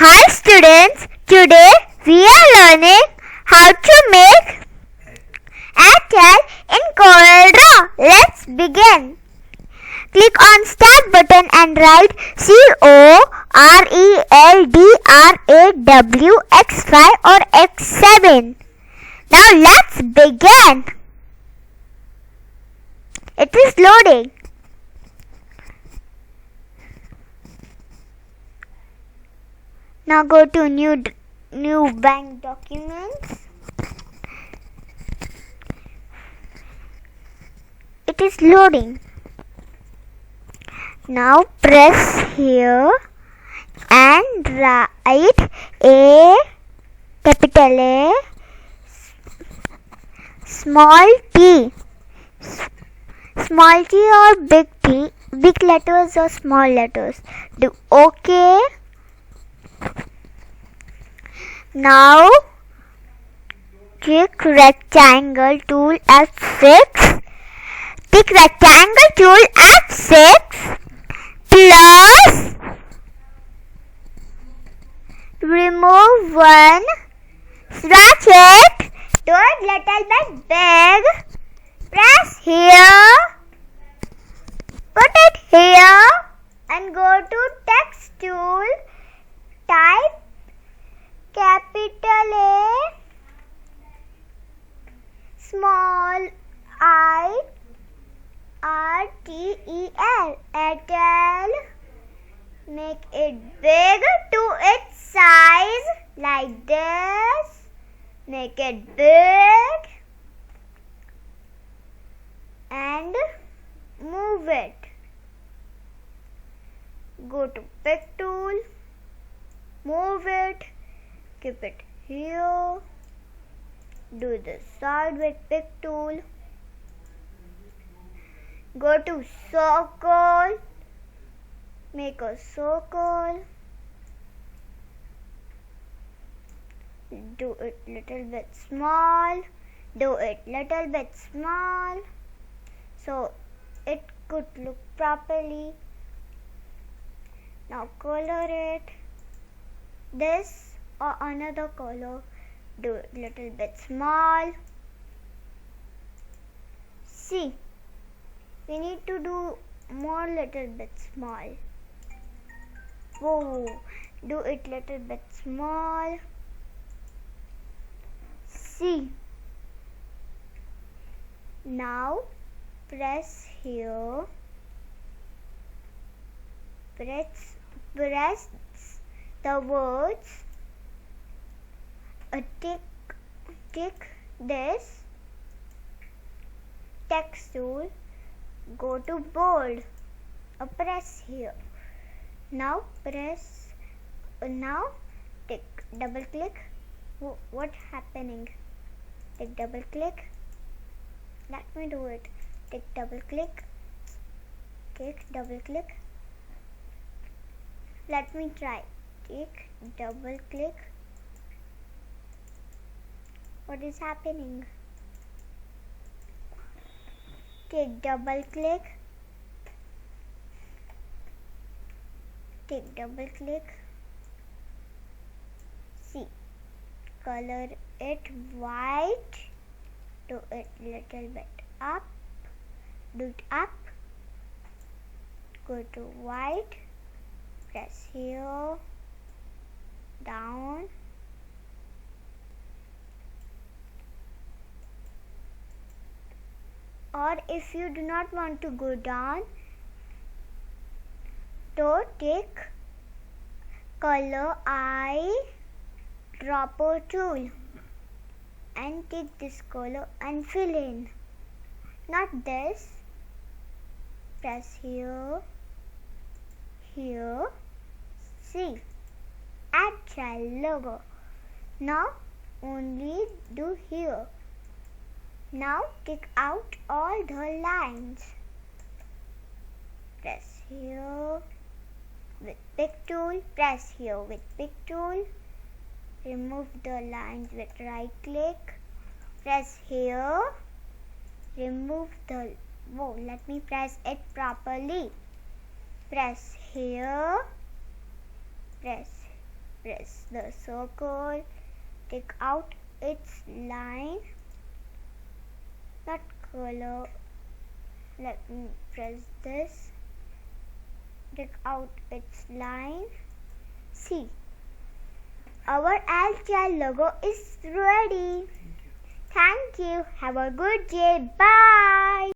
Hi students, today we are learning how to make Airtel in COREL Draw. Let's begin. Click on Start button and write CORELDRAW X5 or X7. Now let's begin. It is loading. Now go to new bank documents. It is loading. Now press here and write A, capital A, small t. Small t or big T, big letters or small letters. Do OK. Now click rectangle tool F6. Click rectangle tool F6 plus remove one. Stretch it. Do it little bit big. Press here. Put it here and go to text tool. Type capital A, small I, RTEL, Airtel. Make it big to its size like this. Make it big and move it. Go to pick tool, move it. Keep it here. Do the side with pick tool. Go to circle. Make a circle. Do it little bit small. Do it little bit small. So it could look properly. Now color it. This or another color. Do it little bit small. See, we need to do more little bit small. Whoa, do it little bit small. See, now press here. Press the words. Tick this text tool, go to bold, press here. Now tick, double click. What happening? Tick, double click. Let me do it. Tick, double click. Tick, double click. Let me try. Tick, double click. What is happening? Take double click. Take double click. See, color it white. Do it little bit up. Do it up. Go to white. Press here. Down. Or if you do not want to go down, so take color eyedropper tool and take this color and fill in. Not this. Press here, here. See, Airtel logo. Now only do here. Now take out all the lines. Press here with pick tool. Press here with pick tool. Remove the lines with right click. Press here. Remove the. Whoa, let me press it properly. Press here. Press Press the circle, take out its line, that color. Let me press this, take out its line. See, our Airtel logo is ready. Thank you. Have a good day. Bye.